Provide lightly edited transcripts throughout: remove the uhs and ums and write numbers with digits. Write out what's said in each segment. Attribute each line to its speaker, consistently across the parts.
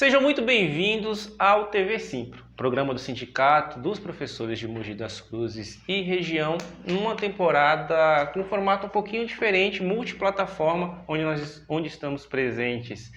Speaker 1: Sejam muito bem-vindos ao TV Simpro, programa do Sindicato dos Professores de Mogi das Cruzes e região, numa temporada com um formato um pouquinho diferente, multiplataforma, onde estamos presentes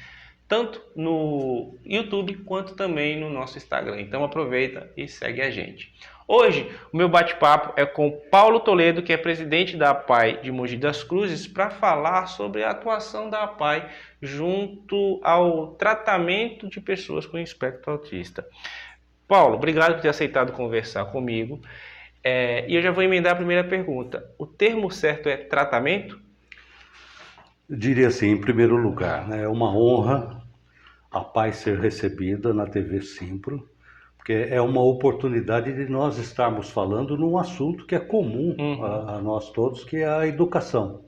Speaker 1: tanto no YouTube quanto também no nosso Instagram. Então aproveita e segue a gente. Hoje o meu bate-papo é com Paulo Toledo, que é presidente da APAE de Mogi das Cruzes, para falar sobre a atuação da APAE junto ao tratamento de pessoas com espectro autista. Paulo, obrigado por ter aceitado conversar comigo. E eu já vou emendar a primeira pergunta. O termo certo é tratamento?
Speaker 2: Eu diria assim, em primeiro lugar, né, é uma honra a APAE ser recebida na TV Simpro, porque é uma oportunidade de nós estarmos falando num assunto que é comum a nós todos, que é a educação.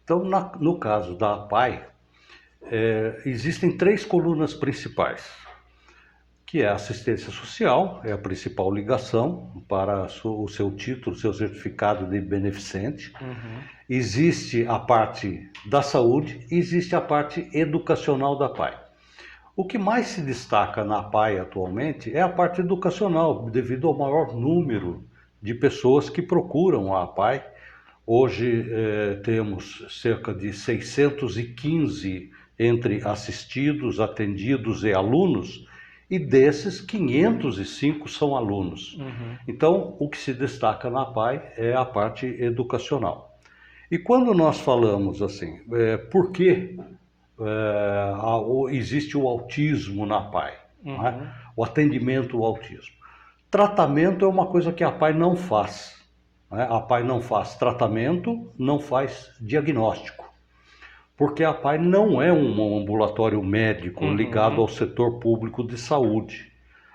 Speaker 2: Então, no caso da APAE, existem três colunas principais, que é a assistência social, é a principal ligação para o seu título, seu certificado de beneficente. Existe a parte da saúde e existe a parte educacional da APAE. O que mais se destaca na APAE atualmente é a parte educacional, devido ao maior número de pessoas que procuram a APAE. Hoje temos cerca de 615 entre assistidos, atendidos e alunos, e desses 505 são alunos. Então, o que se destaca na APAE é a parte educacional. E quando nós falamos assim, por que existe o autismo na APAE, né? O atendimento ao autismo. Tratamento é uma coisa que a APAE não faz. Né? A APAE não faz tratamento, não faz diagnóstico. Porque a APAE não é um ambulatório médico ligado ao setor público de saúde.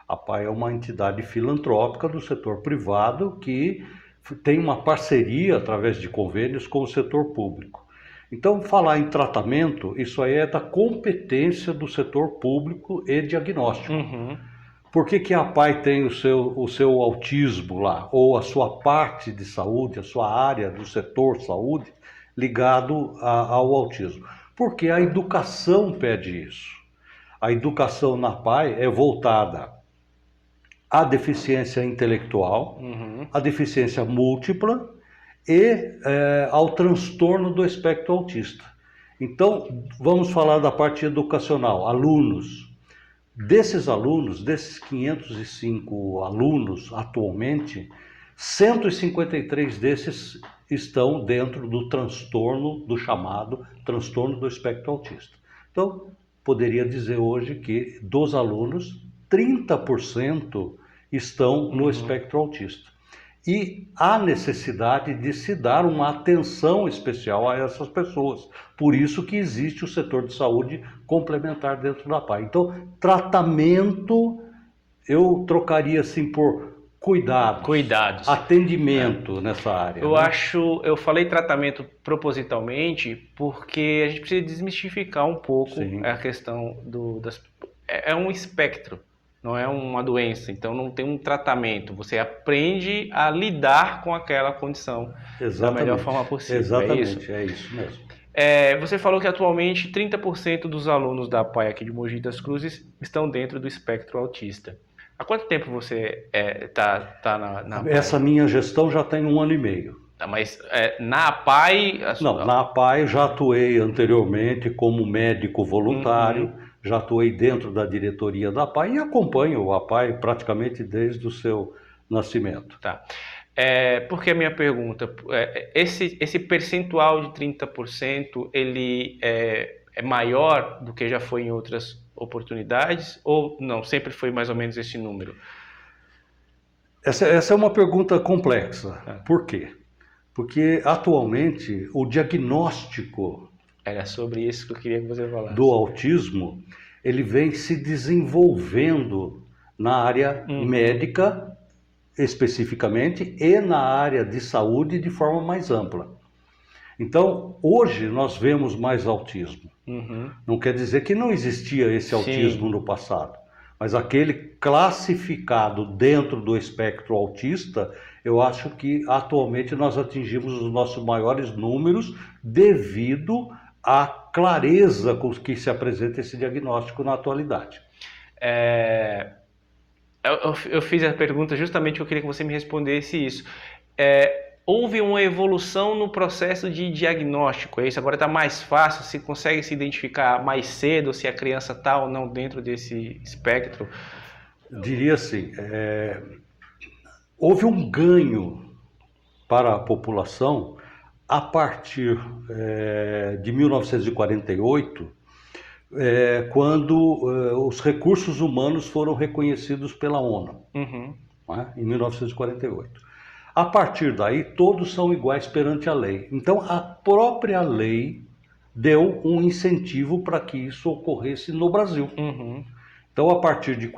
Speaker 2: A APAE é uma entidade filantrópica do setor privado que tem uma parceria através de convênios com o setor público. Então, falar em tratamento, isso aí é da competência do setor público e diagnóstico. Por que a APAE tem o seu autismo lá, ou a sua parte de saúde, a sua área do setor saúde, ligado ao autismo? Porque a educação pede isso. A educação na APAE é voltada à deficiência intelectual, à deficiência múltipla e ao transtorno do espectro autista. Então, vamos falar da parte educacional, alunos. Desses alunos, desses 505 alunos atualmente, 153 desses estão dentro do transtorno, do chamado transtorno do espectro autista. Então, poderia dizer hoje que dos alunos, 30% estão no espectro autista. E há necessidade de se dar uma atenção especial a essas pessoas. Por isso que existe o setor de saúde complementar dentro da APAE. Então, tratamento, eu trocaria assim por cuidados. Atendimento nessa área.
Speaker 1: Eu falei tratamento propositalmente porque a gente precisa desmistificar um pouco a questão é um espectro. Não é uma doença, então não tem um tratamento. Você aprende a lidar com aquela condição da melhor forma possível.
Speaker 2: Exatamente, é isso mesmo.
Speaker 1: Você falou que atualmente 30% dos alunos da APAE aqui de Mogi das Cruzes estão dentro do espectro autista. Há quanto tempo você está na APAE?
Speaker 2: Essa minha gestão já tem 1 ano e meio.
Speaker 1: Mas na APAE...
Speaker 2: Não, na APAE já atuei anteriormente como médico voluntário, já atuei dentro da diretoria da APAE e acompanho a APAE praticamente desde o seu nascimento.
Speaker 1: Tá. Porque a minha pergunta, esse percentual de 30%, ele é maior do que já foi em outras oportunidades ou não, sempre foi mais ou menos esse número?
Speaker 2: Essa é uma pergunta complexa. Por quê? Porque atualmente o diagnóstico...
Speaker 1: Era sobre isso que eu queria que você falasse.
Speaker 2: Do autismo, ele vem se desenvolvendo na área médica, especificamente, e na área de saúde de forma mais ampla. Então, hoje nós vemos mais autismo. Não quer dizer que não existia esse autismo no passado, mas aquele classificado dentro do espectro autista, eu acho que atualmente nós atingimos os nossos maiores números devido à clareza com que se apresenta esse diagnóstico na atualidade.
Speaker 1: Eu fiz a pergunta justamente, eu queria que você me respondesse isso. Houve uma evolução no processo de diagnóstico, é isso? Agora está mais fácil, se consegue se identificar mais cedo se a criança está ou não dentro desse espectro?
Speaker 2: Diria assim, houve um ganho para a população a partir de 1948, quando os recursos humanos foram reconhecidos pela ONU, né, em 1948. A partir daí, todos são iguais perante a lei. Então, a própria lei deu um incentivo para que isso ocorresse no Brasil. Então, a partir de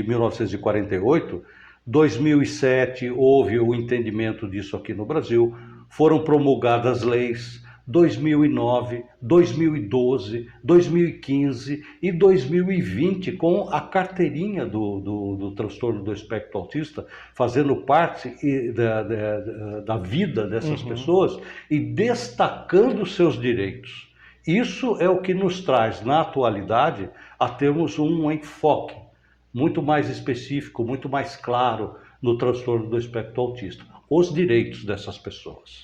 Speaker 2: 1948, 2007 houve o entendimento disso aqui no Brasil, foram promulgadas leis 2009, 2012, 2015 e 2020 com a carteirinha do transtorno do espectro autista, fazendo parte da vida dessas pessoas e destacando seus direitos. Isso é o que nos traz, na atualidade, a termos um enfoque muito mais específico, muito mais claro no transtorno do espectro autista, os direitos dessas pessoas.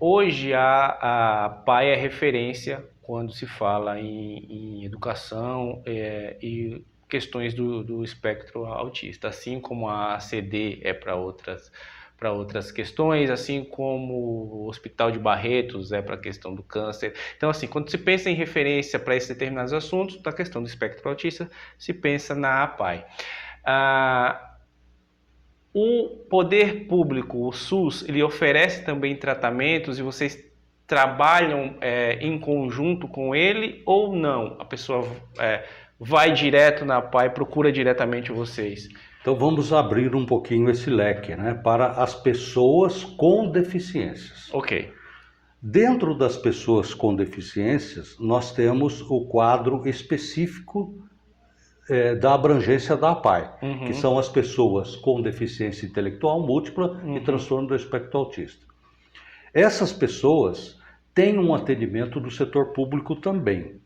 Speaker 1: Hoje a PAI é referência quando se fala em educação e questões do espectro autista, assim como a ACD é para outras questões, assim como o Hospital de Barretos é para a questão do câncer. Então, assim, quando se pensa em referência para esses determinados assuntos, da questão do espectro autista, se pensa na APAI. O poder público, o SUS, ele oferece também tratamentos e vocês trabalham em conjunto com ele ou não? A pessoa vai direto na APAI, procura diretamente vocês?
Speaker 2: Então vamos abrir um pouquinho esse leque, né, para as pessoas com deficiências.
Speaker 1: Ok.
Speaker 2: Dentro das pessoas com deficiências, nós temos o quadro específico da abrangência da APAI, que são as pessoas com deficiência intelectual múltipla e transtorno do espectro autista. Essas pessoas têm um atendimento do setor público também.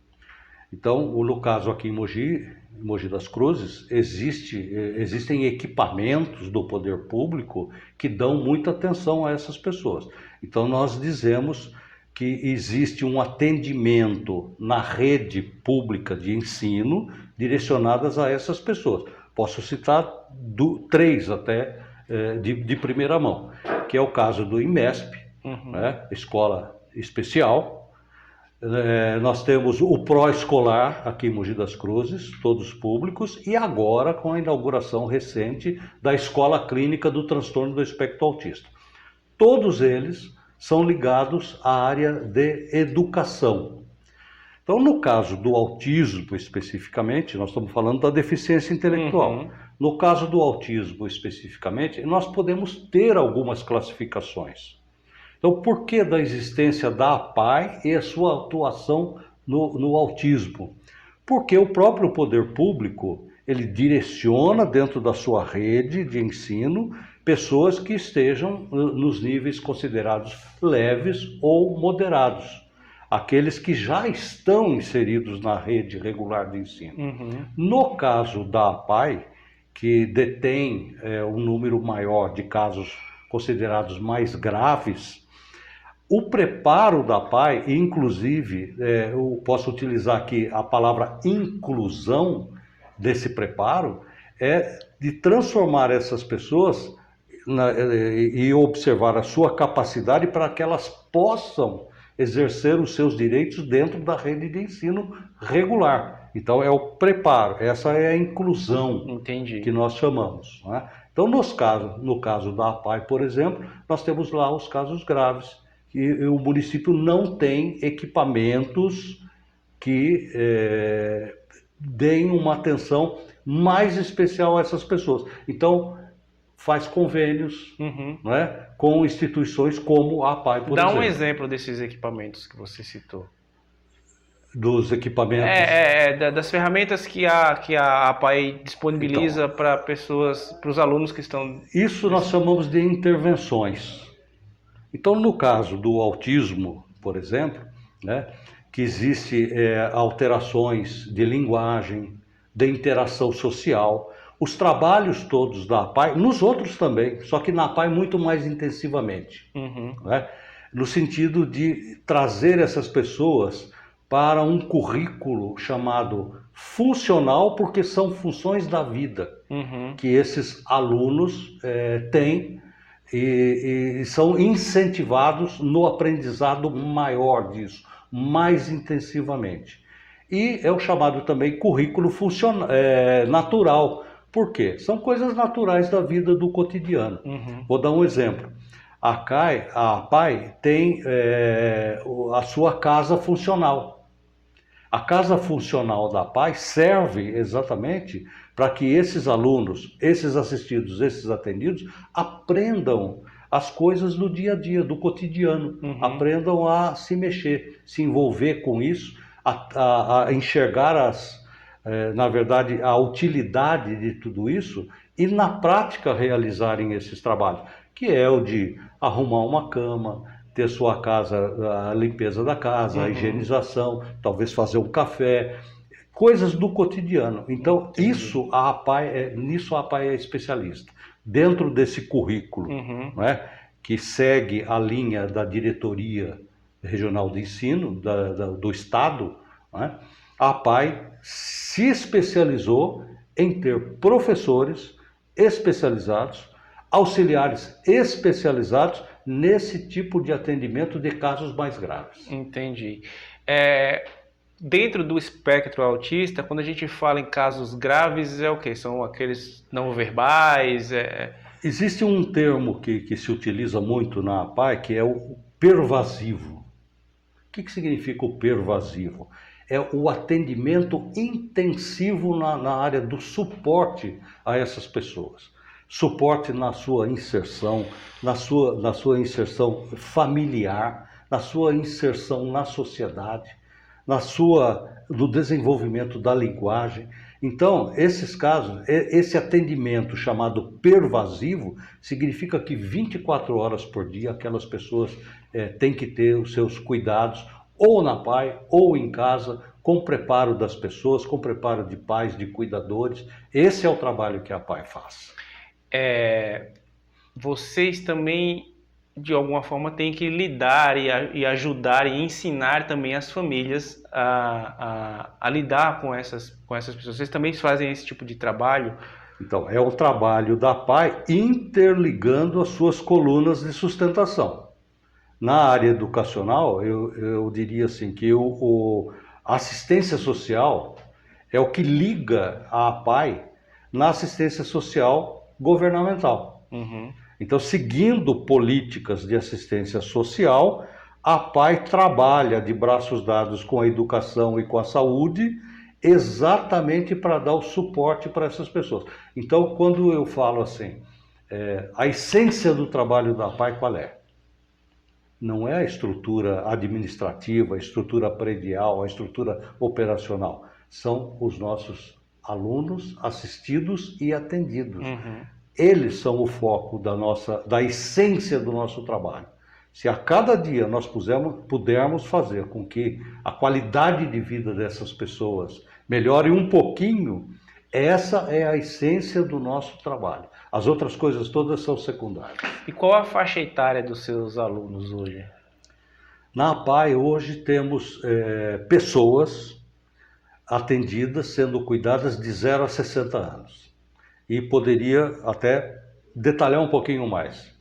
Speaker 2: Então, no caso aqui em Mogi das Cruzes, existem equipamentos do poder público que dão muita atenção a essas pessoas. Então, nós dizemos que existe um atendimento na rede pública de ensino direcionadas a essas pessoas. Posso citar 3 até de primeira mão, que é o caso do IMESP, né, Escola Especial. Nós temos o pró-escolar aqui em Mogi das Cruzes, todos públicos, e agora com a inauguração recente da Escola Clínica do Transtorno do Espectro Autista. Todos eles são ligados à área de educação. Então, no caso do autismo especificamente, nós estamos falando da deficiência intelectual. No caso do autismo especificamente, nós podemos ter algumas classificações. Então, por que da existência da APAI e a sua atuação no autismo? Porque o próprio poder público, ele direciona dentro da sua rede de ensino pessoas que estejam nos níveis considerados leves ou moderados, aqueles que já estão inseridos na rede regular de ensino. No caso da APAI, que detém um número maior de casos considerados mais graves, o preparo da APAI, inclusive, eu posso utilizar aqui a palavra inclusão desse preparo, é de transformar essas pessoas e observar a sua capacidade para que elas possam exercer os seus direitos dentro da rede de ensino regular. Então é o preparo, essa é a inclusão que nós chamamos, né? Então no caso da APAI, por exemplo, nós temos lá os casos graves, que o município não tem equipamentos que deem uma atenção mais especial a essas pessoas. Então faz convênios, né, com instituições como a APAI, por exemplo.
Speaker 1: Dá um exemplo desses equipamentos que você citou.
Speaker 2: Dos equipamentos?
Speaker 1: Das ferramentas que a APAI disponibiliza para pessoas, para os alunos que estão...
Speaker 2: Isso nós chamamos de intervenções. Então, no caso do autismo, por exemplo, né? Que existe alterações de linguagem, de interação social. Os trabalhos todos da APAE, nos outros também, só que na APAE muito mais intensivamente, né? No sentido de trazer essas pessoas para um currículo chamado funcional, porque são funções da vida que esses alunos têm e são incentivados no aprendizado maior disso, mais intensivamente. E é o chamado também currículo natural. Por quê? São coisas naturais da vida do cotidiano. Vou dar um exemplo. A APAE tem a sua casa funcional. A casa funcional da APAE serve exatamente para que esses alunos, esses assistidos, esses atendidos, aprendam as coisas do dia a dia, do cotidiano. Aprendam a se mexer, se envolver com isso, a enxergar na verdade, a utilidade de tudo isso e na prática realizarem esses trabalhos, que é o de arrumar uma cama, ter sua casa, a limpeza da casa, a higienização, talvez fazer um café, coisas do cotidiano. Então, nisso a APAE é especialista. Dentro desse currículo, né, que segue a linha da Diretoria Regional de Ensino, do Estado, né, a APAE se especializou em ter professores especializados, auxiliares especializados nesse tipo de atendimento de casos mais graves.
Speaker 1: Entendi. Dentro do espectro autista, quando a gente fala em casos graves, é o quê? São aqueles não verbais?
Speaker 2: Existe um termo que se utiliza muito na APAE, que é o pervasivo. O que significa o pervasivo? É o atendimento intensivo na área do suporte a essas pessoas. Suporte na sua inserção, na sua inserção familiar, na sua inserção na sociedade, no desenvolvimento da linguagem. Então, esses casos, esse atendimento chamado pervasivo, significa que 24 horas por dia aquelas pessoas têm que ter os seus cuidados, ou na APAE, ou em casa, com preparo das pessoas, com preparo de pais, de cuidadores. Esse é o trabalho que a APAE faz.
Speaker 1: Vocês também, de alguma forma, têm que lidar e ajudar e ensinar também as famílias a lidar com essas pessoas. Vocês também fazem esse tipo de trabalho?
Speaker 2: Então, é o trabalho da APAE interligando as suas colunas de sustentação. Na área educacional, eu diria assim que a assistência social é o que liga a APAE na assistência social governamental. Então, seguindo políticas de assistência social, a APAE trabalha de braços dados com a educação e com a saúde, exatamente para dar o suporte para essas pessoas. Então, quando eu falo assim, a essência do trabalho da APAE qual é? Não é a estrutura administrativa, a estrutura predial, a estrutura operacional. São os nossos alunos assistidos e atendidos. Eles são o foco da essência do nosso trabalho. Se a cada dia nós pudermos fazer com que a qualidade de vida dessas pessoas melhore um pouquinho, essa é a essência do nosso trabalho. As outras coisas todas são secundárias.
Speaker 1: E qual a faixa etária dos seus alunos hoje?
Speaker 2: Na APAE hoje temos pessoas atendidas, sendo cuidadas de 0 a 60 anos. E poderia até detalhar um pouquinho mais.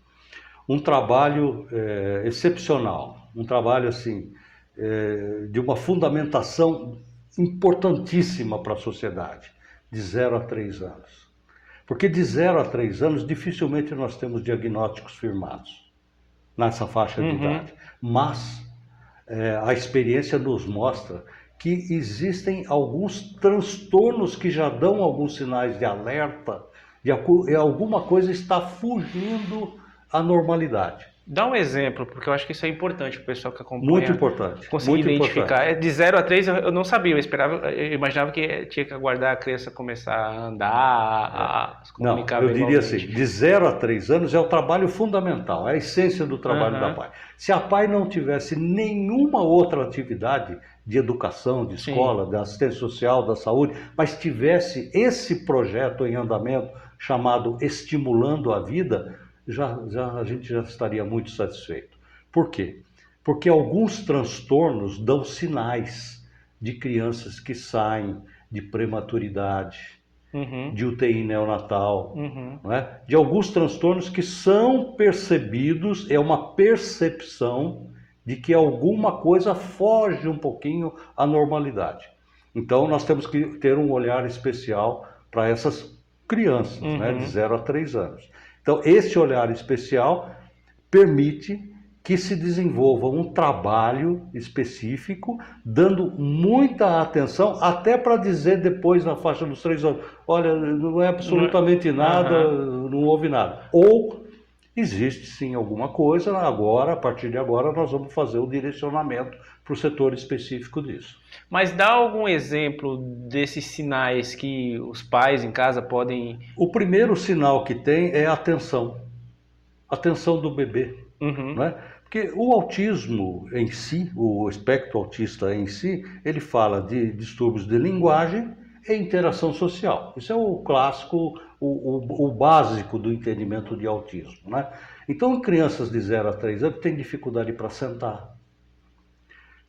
Speaker 2: Um trabalho excepcional, um trabalho assim, de uma fundamentação importantíssima para a sociedade, de 0 a 3 anos. Porque de 0 a 3 anos, dificilmente nós temos diagnósticos firmados nessa faixa de idade. Mas a experiência nos mostra que existem alguns transtornos que já dão alguns sinais de alerta de alguma coisa está fugindo à normalidade.
Speaker 1: Dá um exemplo, porque eu acho que isso é importante para o pessoal que acompanha.
Speaker 2: Muito importante.
Speaker 1: Conseguir
Speaker 2: muito
Speaker 1: identificar.
Speaker 2: importante.
Speaker 1: De 0 a 3 eu não sabia, eu imaginava que tinha que aguardar a criança começar a andar, a se
Speaker 2: Não,
Speaker 1: comunicar
Speaker 2: eu diria assim,
Speaker 1: verbalmente.
Speaker 2: de 0 a 3 anos é o trabalho fundamental, é a essência do trabalho da PAI. Se a PAI não tivesse nenhuma outra atividade de educação, de escola,
Speaker 1: Sim.
Speaker 2: de assistência social, da saúde, mas tivesse esse projeto em andamento chamado Estimulando a Vida, a gente já estaria muito satisfeito. Por quê? Porque alguns transtornos dão sinais de crianças que saem de prematuridade,
Speaker 1: Uhum.
Speaker 2: de UTI neonatal,
Speaker 1: Uhum.
Speaker 2: não é? De alguns transtornos que são percebidos, é uma percepção de que alguma coisa foge um pouquinho à normalidade. Então nós temos que ter um olhar especial para essas crianças, né, de 0 a 3 anos. Então esse olhar especial permite que se desenvolva um trabalho específico, dando muita atenção, até para dizer depois na faixa dos 3 anos, olha, não é absolutamente nada, não houve nada. Ou existe sim alguma coisa, agora, a partir de agora, nós vamos fazer o direcionamento para o setor específico disso.
Speaker 1: Mas dá algum exemplo desses sinais que os pais em casa podem...
Speaker 2: O primeiro sinal que tem é a atenção do bebê.
Speaker 1: Uhum.
Speaker 2: Não é? Porque o autismo em si, o espectro autista em si, ele fala de distúrbios de linguagem e interação social. Isso é o clássico, o básico do entendimento de autismo. Né? Então, crianças de 0 a 3 anos têm dificuldade para sentar,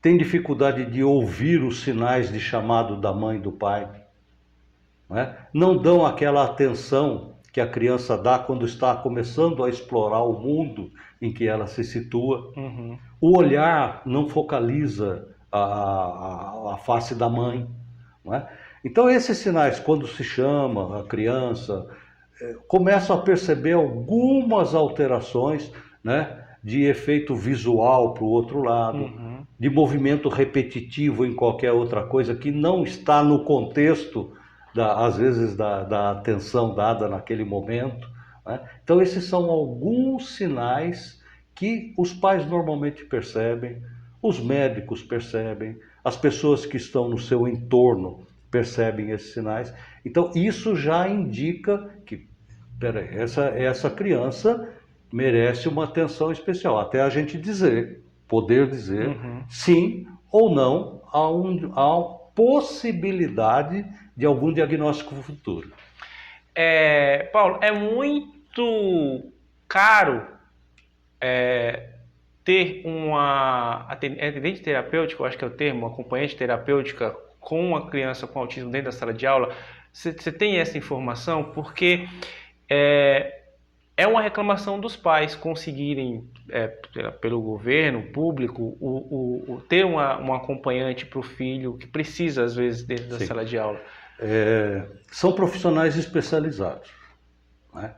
Speaker 2: têm dificuldade de ouvir os sinais de chamado da mãe e do pai, não dão aquela atenção que a criança dá quando está começando a explorar o mundo em que ela se situa.
Speaker 1: Uhum.
Speaker 2: O olhar não focaliza a face da mãe. Não é? Então esses sinais, quando se chama a criança, começam a perceber algumas alterações, né, de efeito visual para o outro lado, de movimento repetitivo em qualquer outra coisa que não está no contexto às vezes da atenção dada naquele momento. Né? Então esses são alguns sinais que os pais normalmente percebem, os médicos percebem, as pessoas que estão no seu entorno percebem esses sinais. Então isso já indica que, peraí, essa criança merece uma atenção especial, até a gente poder dizer sim ou não a possibilidade de algum diagnóstico futuro.
Speaker 1: Paulo, é muito caro ter uma atendente terapêutica, eu acho que é o termo, uma acompanhante terapêutica com uma criança com autismo dentro da sala de aula. Você tem essa informação? Porque é uma reclamação dos pais conseguirem, pelo governo público, ter uma acompanhante para o filho que precisa, às vezes, dentro da sala de aula.
Speaker 2: São profissionais especializados. Né?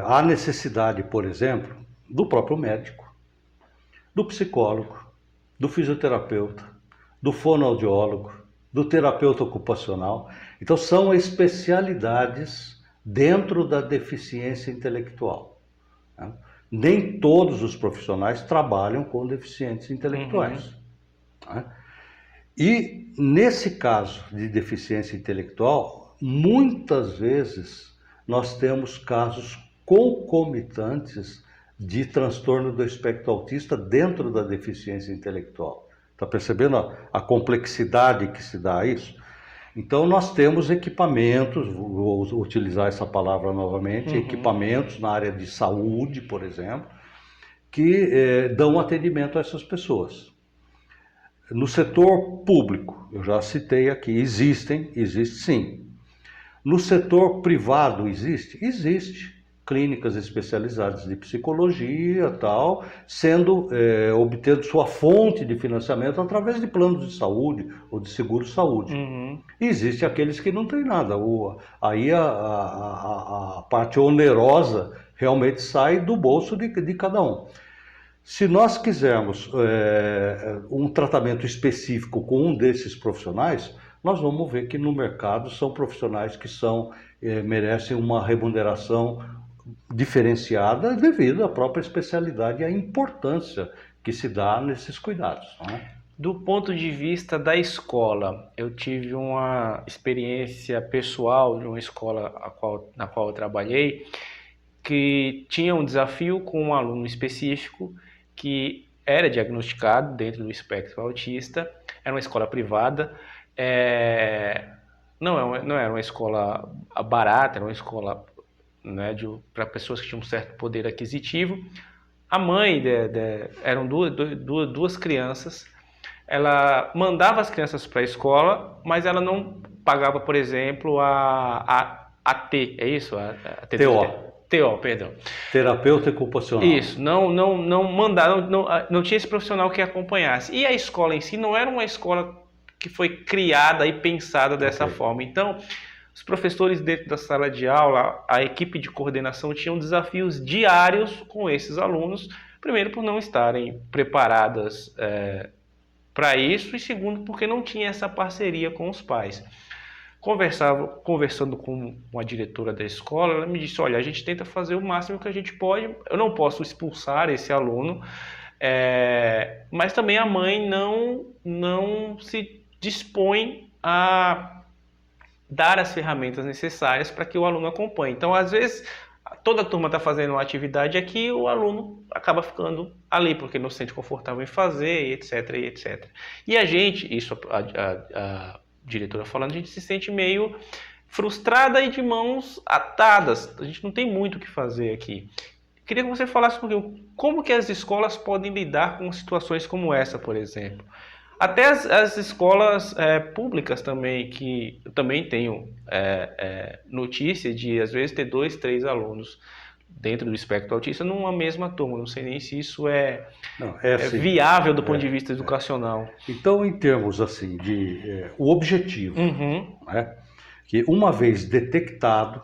Speaker 2: Há necessidade, por exemplo, do próprio médico, do psicólogo, do fisioterapeuta, do fonoaudiólogo, do terapeuta ocupacional. Então são especialidades dentro da deficiência intelectual. Né? Nem todos os profissionais trabalham com deficientes intelectuais. Né? E nesse caso de deficiência intelectual, muitas vezes nós temos casos concomitantes de transtorno do espectro autista dentro da deficiência intelectual. Está percebendo a complexidade que se dá a isso? Então nós temos equipamentos, vou utilizar essa palavra novamente, equipamentos na área de saúde, por exemplo, que dão atendimento a essas pessoas. No setor público, eu já citei aqui, existe sim. No setor privado existe? Existe. Clínicas especializadas de psicologia, tal, obtendo sua fonte de financiamento através de planos de saúde ou de seguro-saúde. Existe aqueles que não têm nada. Aí a parte onerosa realmente sai do bolso de cada um. Se nós quisermos um tratamento específico com um desses profissionais, nós vamos ver que no mercado são profissionais que merecem uma remuneração diferenciada devido à própria especialidade e à importância que se dá nesses cuidados. Não é?
Speaker 1: Do ponto de vista da escola, eu tive uma experiência pessoal de uma escola na qual eu trabalhei, que tinha um desafio com um aluno específico que era diagnosticado dentro do espectro autista. Era uma escola privada, não era uma escola barata, era uma escola, né, para pessoas que tinham um certo poder aquisitivo. A mãe eram duas crianças. Ela mandava as crianças para a escola, mas ela não pagava, por exemplo, a T, é isso? A TO, perdão.
Speaker 2: Terapeuta ocupacional.
Speaker 1: Isso, não mandava, não tinha esse profissional que acompanhasse. E a escola em si não era uma escola que foi criada e pensada dessa forma. Então, os professores dentro da sala de aula, a equipe de coordenação tinham desafios diários com esses alunos, primeiro por não estarem preparadas para isso, e segundo porque não tinha essa parceria com os pais. Conversando com a diretora da escola, ela me disse: olha, a gente tenta fazer o máximo que a gente pode, eu não posso expulsar esse aluno, mas também a mãe não se dispõe a dar as ferramentas necessárias para que o aluno acompanhe. Então, às vezes, toda a turma está fazendo uma atividade aqui, o aluno acaba ficando ali, porque não se sente confortável em fazer, etc, e etc. E a gente, isso a diretora falando, a gente se sente meio frustrada e de mãos atadas. A gente não tem muito o que fazer aqui. Queria que você falasse um pouquinho como que as escolas podem lidar com situações como essa, por exemplo. Até as escolas públicas também, que eu também tenho notícia de, às vezes, ter 2, 3 alunos dentro do espectro autista numa mesma turma. Não sei nem se isso é assim, viável do ponto de vista educacional.
Speaker 2: Então, em termos assim, o objetivo, que uma vez detectado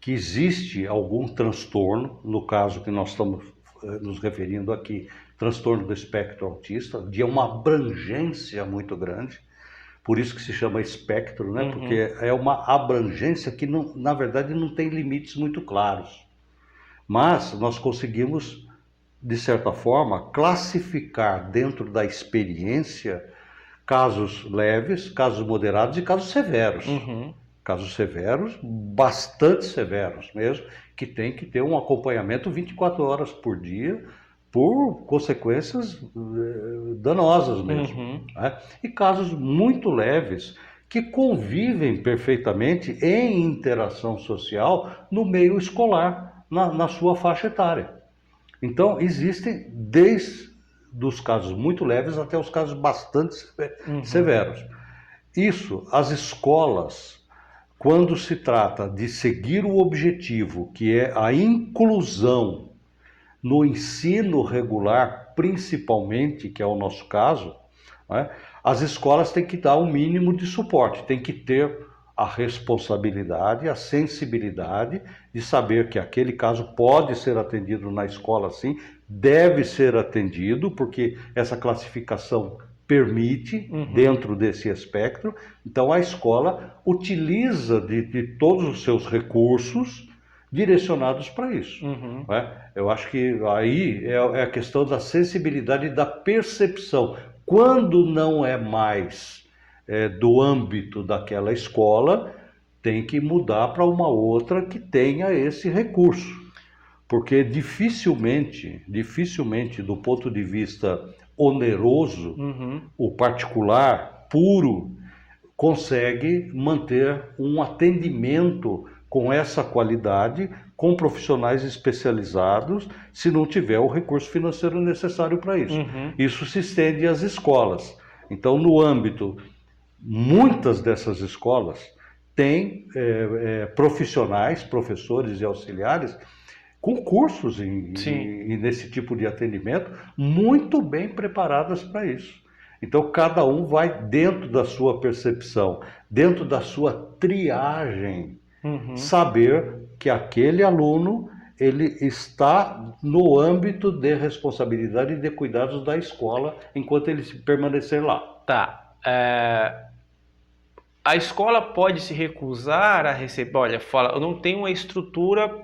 Speaker 2: que existe algum transtorno, no caso que nós estamos nos referindo aqui, transtorno do espectro autista, de uma abrangência muito grande, por isso que se chama espectro, né? Porque é uma abrangência que, na verdade, não tem limites muito claros. Mas nós conseguimos, de certa forma, classificar dentro da experiência casos leves, casos moderados e casos severos. Casos severos, bastante severos mesmo, que tem que ter um acompanhamento 24 horas por dia, por consequências danosas mesmo. Né? E casos muito leves, que convivem perfeitamente em interação social no meio escolar, na sua faixa etária. Então, existem desde os casos muito leves até os casos bastante severos. Isso, as escolas, quando se trata de seguir o objetivo, que é a inclusão no ensino regular, principalmente, que é o nosso caso, né, as escolas têm que dar um mínimo de suporte, têm que ter a responsabilidade, a sensibilidade de saber que aquele caso pode ser atendido na escola, sim, deve ser atendido, porque essa classificação permite, dentro desse espectro. Então a escola utiliza de todos os seus recursos direcionados para isso. Né? Eu acho que aí é a questão da sensibilidade e da percepção. Quando não é mais do âmbito daquela escola, tem que mudar para uma outra que tenha esse recurso. Porque dificilmente, do ponto de vista oneroso, o particular puro consegue manter um atendimento com essa qualidade, com profissionais especializados, se não tiver o recurso financeiro necessário para isso. Isso se estende às escolas. Então, no âmbito, muitas dessas escolas têm profissionais, professores e auxiliares com cursos nesse tipo de atendimento, muito bem preparadas para isso. Então, cada um vai dentro da sua percepção, dentro da sua triagem, saber que aquele aluno ele está no âmbito de responsabilidade e de cuidados da escola enquanto ele permanecer lá.
Speaker 1: Tá. A escola pode se recusar a receber, olha, fala, eu não tenho uma estrutura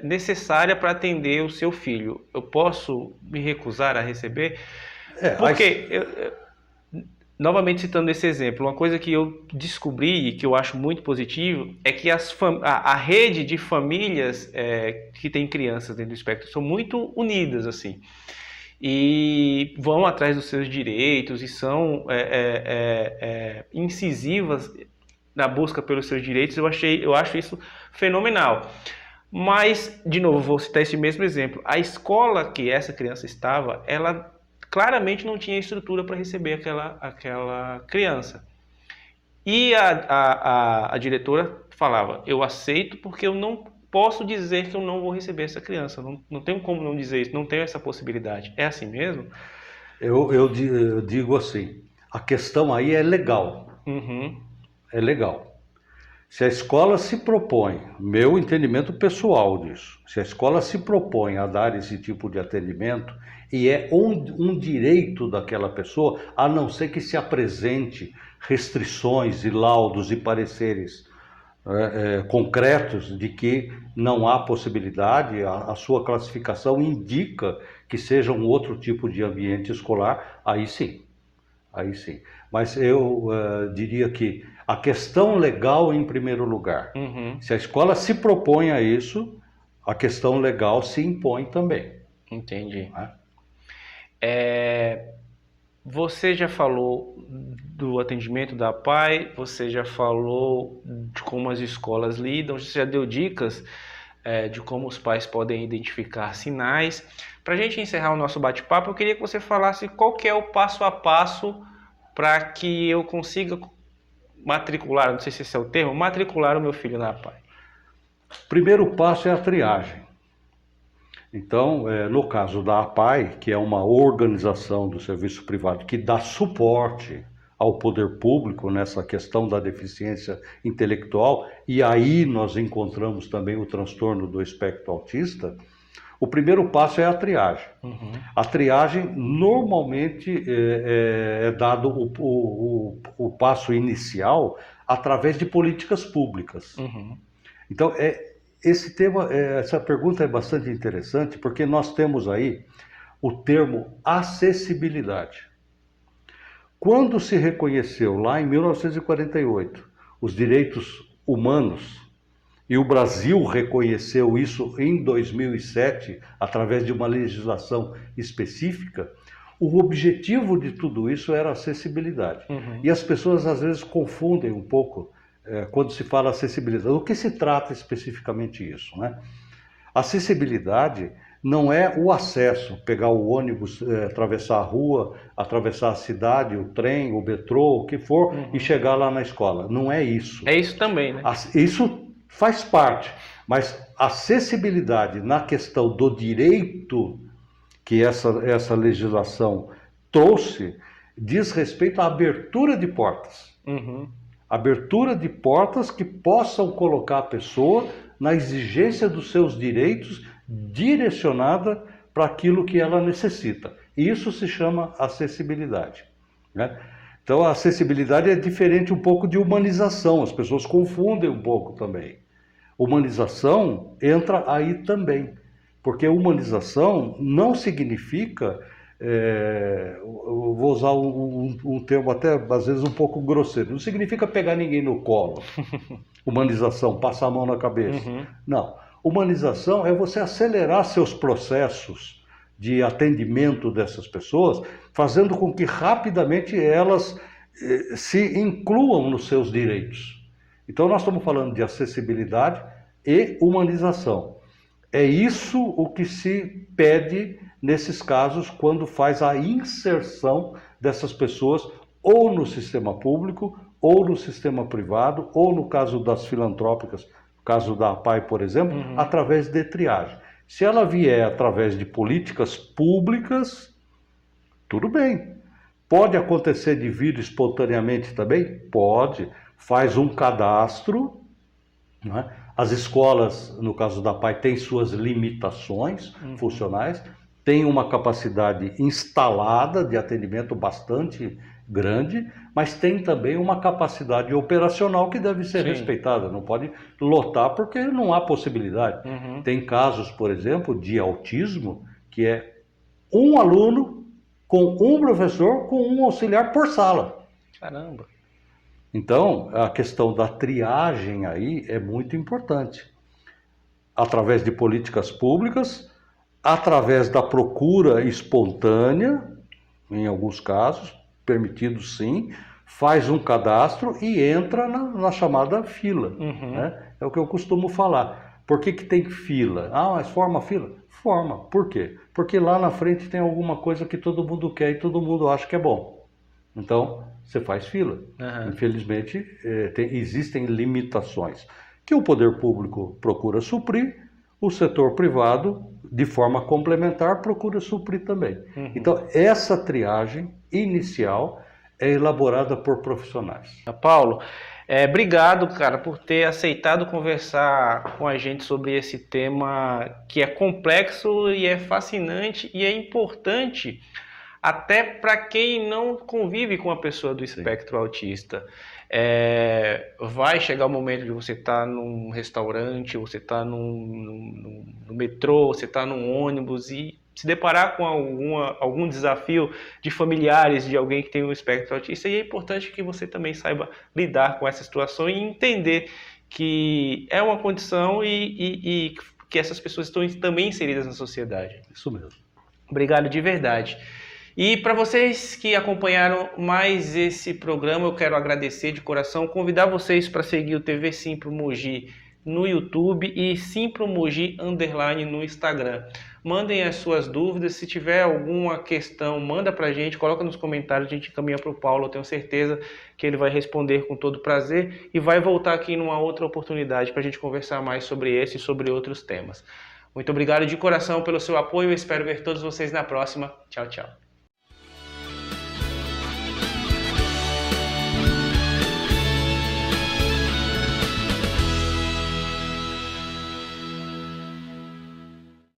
Speaker 1: necessária para atender o seu filho. Eu posso me recusar a receber? Porque, novamente citando esse exemplo, uma coisa que eu descobri e que eu acho muito positivo é que a rede de famílias que tem crianças dentro do espectro são muito unidas, assim. E vão atrás dos seus direitos e são incisivas na busca pelos seus direitos. Eu acho isso fenomenal. Mas, de novo, vou citar esse mesmo exemplo. A escola que essa criança estava, ela claramente não tinha estrutura para receber aquela criança. E a diretora falava, eu aceito porque eu não posso dizer que eu não vou receber essa criança. Não tenho como não dizer isso, não tenho essa possibilidade. É assim mesmo?
Speaker 2: Eu digo assim, a questão aí é legal.
Speaker 1: Uhum.
Speaker 2: É legal. Se a escola se propõe, meu entendimento pessoal disso, se a escola se propõe a dar esse tipo de atendimento e é um direito daquela pessoa, a não ser que se apresente restrições e laudos e pareceres concretos de que não há possibilidade, a sua classificação indica que seja um outro tipo de ambiente escolar, aí sim. Mas eu diria que a questão legal em primeiro lugar.
Speaker 1: Uhum.
Speaker 2: Se a escola se propõe a isso, a questão legal se impõe também.
Speaker 1: Entendi. Você já falou do atendimento da APAE, você já falou de como as escolas lidam, você já deu dicas de como os pais podem identificar sinais. Para a gente encerrar o nosso bate-papo, eu queria que você falasse qual que é o passo a passo para que eu consiga matricular, não sei se esse é o termo, matricular o meu filho na APAE.
Speaker 2: Primeiro passo é a triagem. Então, no caso da APAE, que é uma organização do serviço privado que dá suporte ao poder público nessa questão da deficiência intelectual, e aí nós encontramos também o transtorno do espectro autista, o primeiro passo é a triagem.
Speaker 1: Uhum.
Speaker 2: A triagem normalmente é dado o passo inicial através de políticas públicas.
Speaker 1: Uhum.
Speaker 2: Então, essa pergunta é bastante interessante porque nós temos aí o termo acessibilidade. Quando se reconheceu lá em 1948 os direitos humanos, e o Brasil reconheceu isso em 2007 através de uma legislação específica, o objetivo de tudo isso era a acessibilidade.
Speaker 1: Uhum.
Speaker 2: E as pessoas às vezes confundem um pouco quando se fala acessibilidade. Do que se trata especificamente isso, né? Acessibilidade não é o acesso, pegar o ônibus, atravessar a rua, atravessar a cidade, o trem, o metrô, o que for, e chegar lá na escola. Não é isso.
Speaker 1: É isso também, né?
Speaker 2: Isso faz parte, mas acessibilidade na questão do direito que essa legislação trouxe diz respeito à abertura de portas.
Speaker 1: Uhum.
Speaker 2: Abertura de portas que possam colocar a pessoa na exigência dos seus direitos direcionada para aquilo que ela necessita. Isso se chama acessibilidade, né? Então a acessibilidade é diferente um pouco de humanização, as pessoas confundem um pouco também. Humanização entra aí também, porque humanização não significa, eu vou usar um termo até às vezes um pouco grosseiro, não significa pegar ninguém no colo. Humanização, passar a mão na cabeça.
Speaker 1: Uhum.
Speaker 2: Não. Humanização é você acelerar seus processos de atendimento dessas pessoas, fazendo com que rapidamente elas se incluam nos seus direitos. Então nós estamos falando de acessibilidade e humanização. É isso o que se pede nesses casos quando faz a inserção dessas pessoas ou no sistema público, ou no sistema privado, ou no caso das filantrópicas, no caso da APAE, por exemplo, através de triagem. Se ela vier através de políticas públicas, tudo bem. Pode acontecer de vir espontaneamente também? Pode. Faz um cadastro, né? As escolas, no caso da APAE, têm suas limitações funcionais, tem uma capacidade instalada de atendimento bastante grande, mas tem também uma capacidade operacional que deve ser
Speaker 1: Sim.
Speaker 2: respeitada. Não pode lotar porque não há possibilidade.
Speaker 1: Uhum.
Speaker 2: Tem casos, por exemplo, de autismo, que é um aluno com um professor, com um auxiliar por sala.
Speaker 1: Caramba.
Speaker 2: Então, a questão da triagem aí é muito importante. Através de políticas públicas, através da procura espontânea, em alguns casos, permitido sim, faz um cadastro e entra na chamada fila.
Speaker 1: Uhum.
Speaker 2: Né? É o que eu costumo falar. Por que tem fila? Ah, mas forma fila? Forma. Por quê? Porque lá na frente tem alguma coisa que todo mundo quer e todo mundo acha que é bom. Então, você faz fila.
Speaker 1: Uhum.
Speaker 2: Infelizmente, existem limitações que o poder público procura suprir, o setor privado, de forma complementar, procura suprir também.
Speaker 1: Uhum.
Speaker 2: Então, essa triagem inicial é elaborada por profissionais.
Speaker 1: Paulo, obrigado, cara, por ter aceitado conversar com a gente sobre esse tema que é complexo e é fascinante e é importante até para quem não convive com a pessoa do espectro autista. Vai chegar o momento de você estar num restaurante, você estar no metrô, você estar num ônibus e se deparar com algum desafio de familiares de alguém que tem um espectro autista, e é importante que você também saiba lidar com essa situação e entender que é uma condição e que essas pessoas estão também inseridas na sociedade.
Speaker 2: Isso mesmo.
Speaker 1: Obrigado de verdade. E para vocês que acompanharam mais esse programa, eu quero agradecer de coração, convidar vocês para seguir o TV Simpro Mogi no YouTube e Simpro Mogi _ no Instagram. Mandem as suas dúvidas, se tiver alguma questão, manda para a gente, coloca nos comentários, a gente encaminha para o Paulo, eu tenho certeza que ele vai responder com todo prazer e vai voltar aqui numa outra oportunidade para a gente conversar mais sobre esse e sobre outros temas. Muito obrigado de coração pelo seu apoio, eu espero ver todos vocês na próxima. Tchau, tchau.